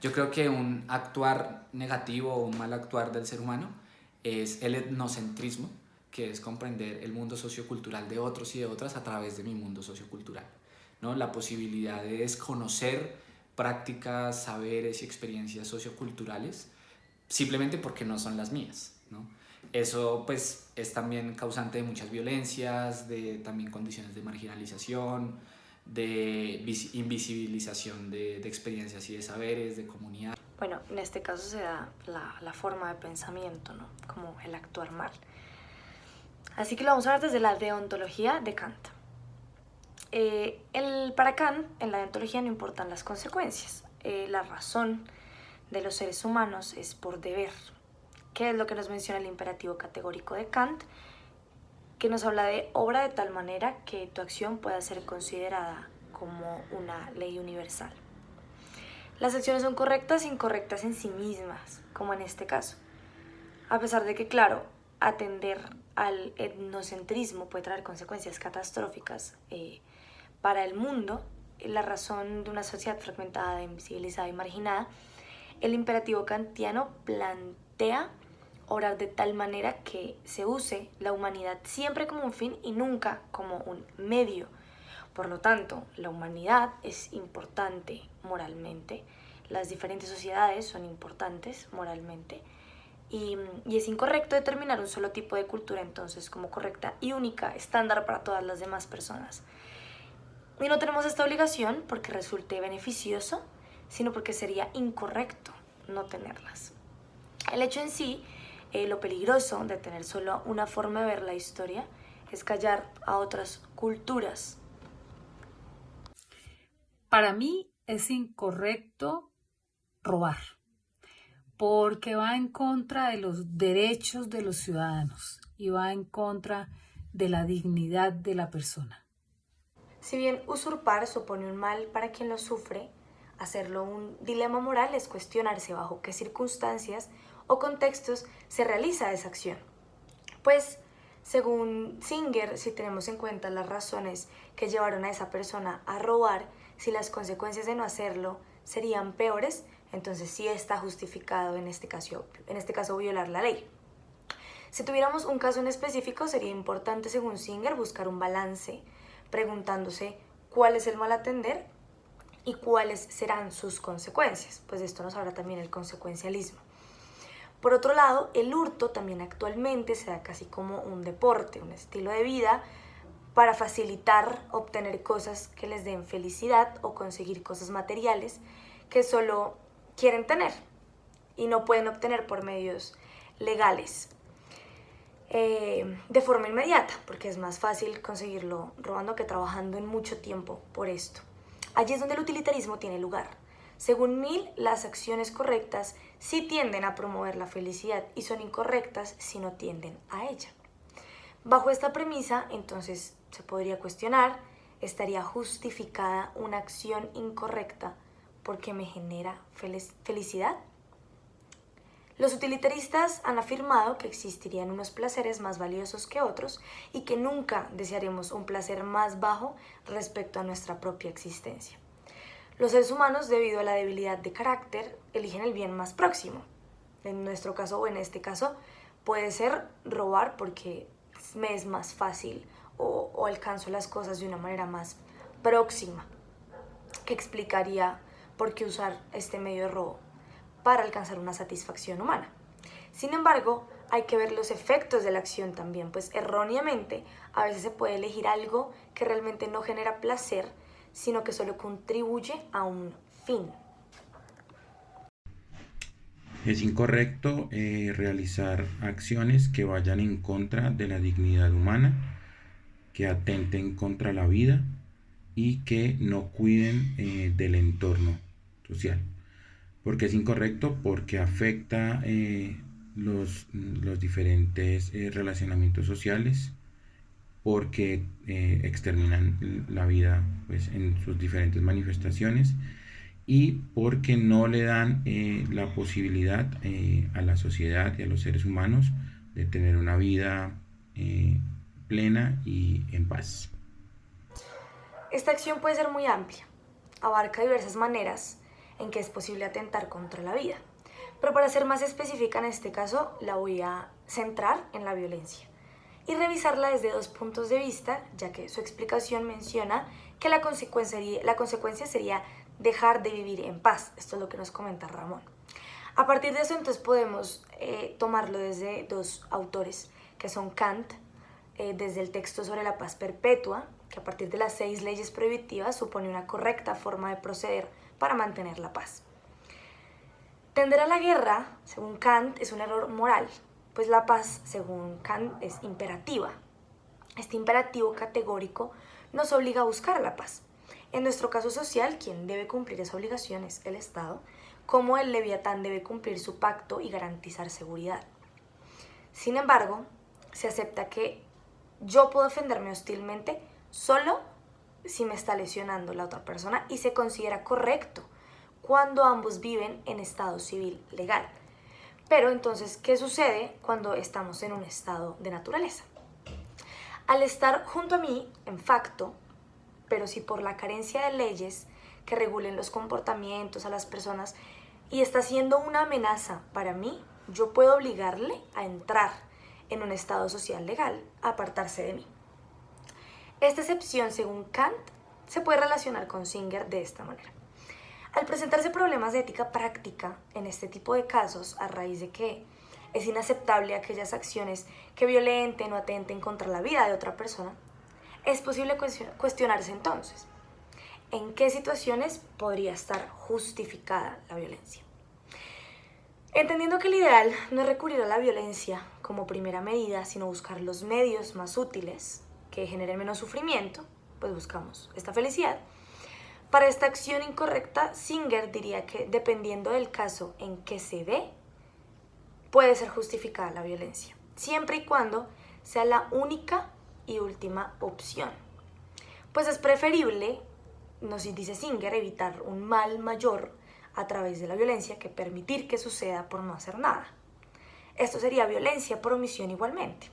Yo creo que un actuar negativo o un mal actuar del ser humano es el etnocentrismo, que es comprender el mundo sociocultural de otros y de otras a través de mi mundo sociocultural, ¿no? La posibilidad de desconocer prácticas, saberes y experiencias socioculturales simplemente porque no son las mías, ¿no? Eso pues es también causante de muchas violencias, de también condiciones de marginalización, de invisibilización de experiencias y de saberes, de comunidad. Bueno, en este caso se da la forma de pensamiento, ¿no? Como el actuar mal. Así que lo vamos a ver desde la deontología de Kant. Para Kant, en la deontología no importan las consecuencias. La razón de los seres humanos es por deber. ¿Qué es lo que nos menciona el imperativo categórico de Kant? Que nos habla de obra de tal manera que tu acción pueda ser considerada como una ley universal. Las acciones son correctas e incorrectas en sí mismas, como en este caso. A pesar de que, claro, atender al etnocentrismo puede traer consecuencias catastróficas para el mundo, la razón de una sociedad fragmentada, invisibilizada y marginada, el imperativo kantiano plantea obrar de tal manera que se use la humanidad siempre como un fin y nunca como un medio. Por lo tanto, la humanidad es importante moralmente, las diferentes sociedades son importantes moralmente, y es incorrecto determinar un solo tipo de cultura entonces como correcta y única, estándar para todas las demás personas. Y no tenemos esta obligación porque resulte beneficioso, sino porque sería incorrecto no tenerlas. El hecho en sí, lo peligroso de tener solo una forma de ver la historia, es callar a otras culturas. Para mí es incorrecto robar, porque va en contra de los derechos de los ciudadanos y va en contra de la dignidad de la persona. Si bien usurpar supone un mal para quien lo sufre, hacerlo un dilema moral es cuestionarse bajo qué circunstancias o contextos se realiza esa acción. Pues, según Singer, si tenemos en cuenta las razones que llevaron a esa persona a robar, si las consecuencias de no hacerlo serían peores, entonces sí está justificado en este caso violar la ley. Si tuviéramos un caso en específico, sería importante, según Singer, buscar un balance, preguntándose cuál es el mal atender y cuáles serán sus consecuencias, pues de esto nos habla también el consecuencialismo. Por otro lado, el hurto también actualmente se da casi como un deporte, un estilo de vida para facilitar obtener cosas que les den felicidad o conseguir cosas materiales que solo quieren tener y no pueden obtener por medios legales de forma inmediata, porque es más fácil conseguirlo robando que trabajando en mucho tiempo por esto. Allí es donde el utilitarismo tiene lugar. Según Mill, las acciones correctas sí tienden a promover la felicidad y son incorrectas si no tienden a ella. Bajo esta premisa, entonces, se podría cuestionar, ¿estaría justificada una acción incorrecta porque me genera felicidad? Los utilitaristas han afirmado que existirían unos placeres más valiosos que otros y que nunca desearemos un placer más bajo respecto a nuestra propia existencia. Los seres humanos, debido a la debilidad de carácter, eligen el bien más próximo. En nuestro caso o en este caso, puede ser robar porque me es más fácil o alcanzo las cosas de una manera más próxima, que explicaría por qué usar este medio de robo para alcanzar una satisfacción humana. Sin embargo, hay que ver los efectos de la acción también, pues erróneamente a veces se puede elegir algo que realmente no genera placer, sino que solo contribuye a un fin. Es incorrecto realizar acciones que vayan en contra de la dignidad humana, que atenten contra la vida y que no cuiden del entorno social. ¿Porque es incorrecto? Porque afecta los diferentes relacionamientos sociales, porque exterminan la vida pues, en sus diferentes manifestaciones y porque no le dan la posibilidad a la sociedad y a los seres humanos de tener una vida plena y en paz. Esta acción puede ser muy amplia, abarca diversas maneras en que es posible atentar contra la vida. Pero para ser más específica en este caso, la voy a centrar en la violencia y revisarla desde 2 puntos de vista, ya que su explicación menciona que la consecuencia sería dejar de vivir en paz. Esto es lo que nos comenta Ramón. A partir de eso, entonces podemos tomarlo desde 2 autores, que son Kant, desde el texto sobre la paz perpetua, que a partir de las 6 leyes prohibitivas supone una correcta forma de proceder para mantener la paz. Tender a la guerra, según Kant, es un error moral, pues la paz, según Kant, es imperativa. Este imperativo categórico nos obliga a buscar la paz. En nuestro caso social, quien debe cumplir esa obligación es el Estado, como el Leviatán debe cumplir su pacto y garantizar seguridad. Sin embargo, se acepta que yo puedo defenderme hostilmente solo si me está lesionando la otra persona y se considera correcto cuando ambos viven en estado civil legal. Pero entonces, ¿qué sucede cuando estamos en un estado de naturaleza? Al estar junto a mí, en facto, pero si por la carencia de leyes que regulen los comportamientos a las personas y está siendo una amenaza para mí, yo puedo obligarle a entrar en un estado social legal, a apartarse de mí. Esta excepción, según Kant, se puede relacionar con Singer de esta manera. Al presentarse problemas de ética práctica en este tipo de casos, a raíz de que es inaceptable aquellas acciones que violenten o atenten contra la vida de otra persona, es posible cuestionarse entonces, ¿en qué situaciones podría estar justificada la violencia? Entendiendo que el ideal no es recurrir a la violencia como primera medida, sino buscar los medios más útiles que generen menos sufrimiento, pues buscamos esta felicidad. Para esta acción incorrecta, Singer diría que dependiendo del caso en que se dé, puede ser justificada la violencia, siempre y cuando sea la única y última opción. Pues es preferible, nos dice Singer, evitar un mal mayor a través de la violencia que permitir que suceda por no hacer nada. Esto sería violencia por omisión igualmente,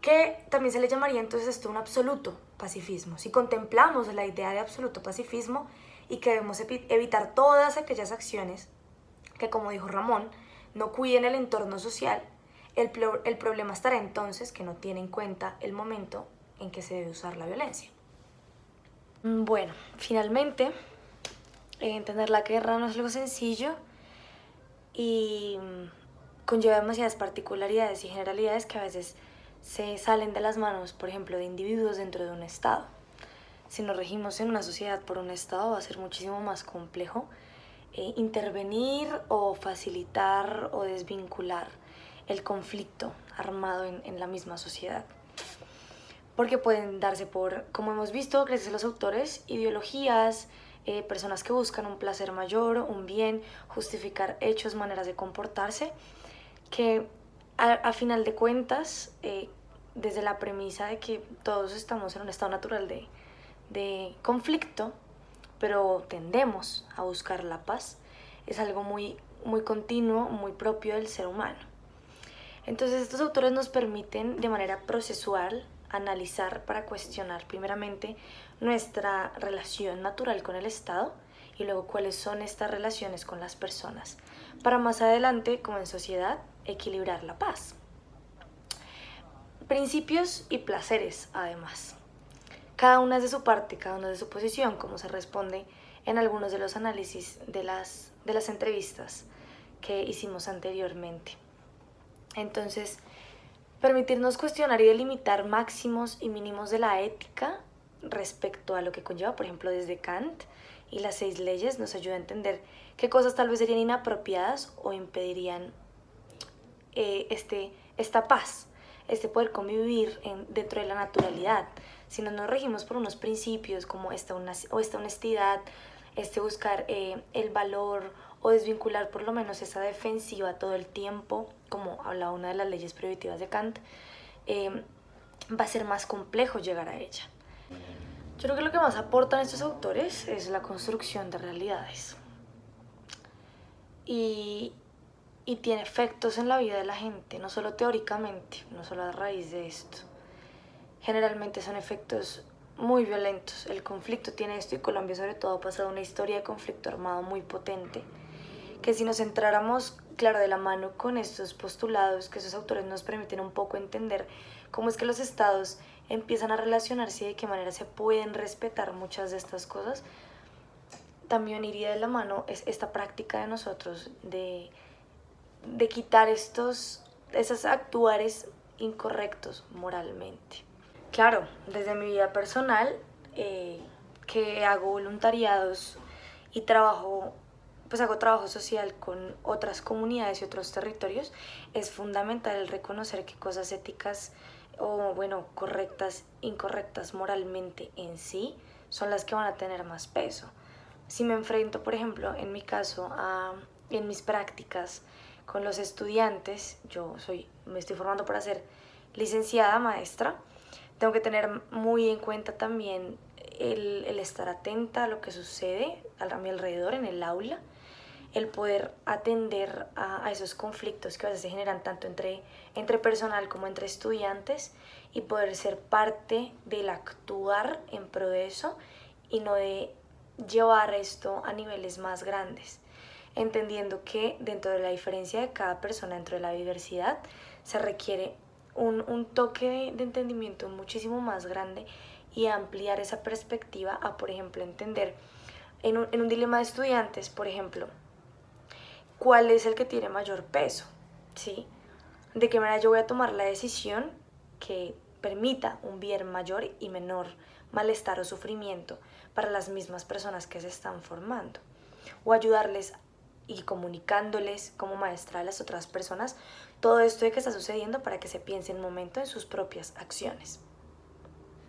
que también se le llamaría entonces esto un absoluto pacifismo. Si contemplamos la idea de absoluto pacifismo y que debemos evitar todas aquellas acciones que, como dijo Ramón, no cuiden el entorno social, el problema estará entonces que no tiene en cuenta el momento en que se debe usar la violencia. Bueno, finalmente, entender la guerra no es algo sencillo y conlleva demasiadas particularidades y generalidades que a veces se salen de las manos, por ejemplo, de individuos dentro de un Estado. Si nos regimos en una sociedad por un Estado, va a ser muchísimo más complejo intervenir o facilitar o desvincular el conflicto armado en la misma sociedad. Porque pueden darse por, como hemos visto, gracias a los autores, ideologías, personas que buscan un placer mayor, un bien, justificar hechos, maneras de comportarse, que a final de cuentas, desde la premisa de que todos estamos en un estado natural de conflicto, pero tendemos a buscar la paz, es algo muy, muy continuo, muy propio del ser humano. Entonces estos autores nos permiten de manera procesual analizar para cuestionar primeramente nuestra relación natural con el Estado y luego cuáles son estas relaciones con las personas, para más adelante, como en sociedad, equilibrar la paz. Principios y placeres, además. Cada una es de su parte, cada una es de su posición, como se responde en algunos de los análisis de las entrevistas que hicimos anteriormente. Entonces, permitirnos cuestionar y delimitar máximos y mínimos de la ética respecto a lo que conlleva, por ejemplo, desde Kant y las 6 leyes, nos ayuda a entender qué cosas tal vez serían inapropiadas o impedirían esta paz, este poder convivir dentro de la naturalidad. Si no nos regimos por unos principios como esta honestidad, buscar el valor o desvincular por lo menos esa defensiva todo el tiempo, como hablaba una de las leyes prohibitivas de Kant, va a ser más complejo llegar a ella. Yo creo que lo que más aportan estos autores es la construcción de realidades. Y tiene efectos en la vida de la gente, no solo teóricamente, no solo a raíz de esto. Generalmente son efectos muy violentos. El conflicto tiene esto y Colombia sobre todo ha pasado una historia de conflicto armado muy potente, que si nos centráramos, claro, de la mano con estos postulados, que esos autores nos permiten un poco entender cómo es que los estados empiezan a relacionarse y de qué manera se pueden respetar muchas de estas cosas, también iría de la mano es esta práctica de nosotros de quitar esos actuares incorrectos moralmente. Claro, desde mi vida personal, que hago voluntariados y hago trabajo social con otras comunidades y otros territorios, es fundamental el reconocer qué cosas éticas o, bueno, correctas, incorrectas moralmente en sí, son las que van a tener más peso. Si me enfrento, por ejemplo, en mi caso, en mis prácticas con los estudiantes, me estoy formando para ser licenciada maestra, tengo que tener muy en cuenta también el estar atenta a lo que sucede a mi alrededor en el aula, el poder atender a esos conflictos que a veces se generan tanto entre personal como entre estudiantes y poder ser parte del actuar en pro de eso y no de llevar esto a niveles más grandes, entendiendo que dentro de la diferencia de cada persona, dentro de la diversidad, se requiere un toque de entendimiento muchísimo más grande y ampliar esa perspectiva a, por ejemplo, entender en un dilema de estudiantes, por ejemplo, cuál es el que tiene mayor peso, ¿sí? De qué manera yo voy a tomar la decisión que permita un bien mayor y menor malestar o sufrimiento para las mismas personas que se están formando, o ayudarles y comunicándoles como maestra a las otras personas todo esto de que está sucediendo para que se piense en un momento en sus propias acciones.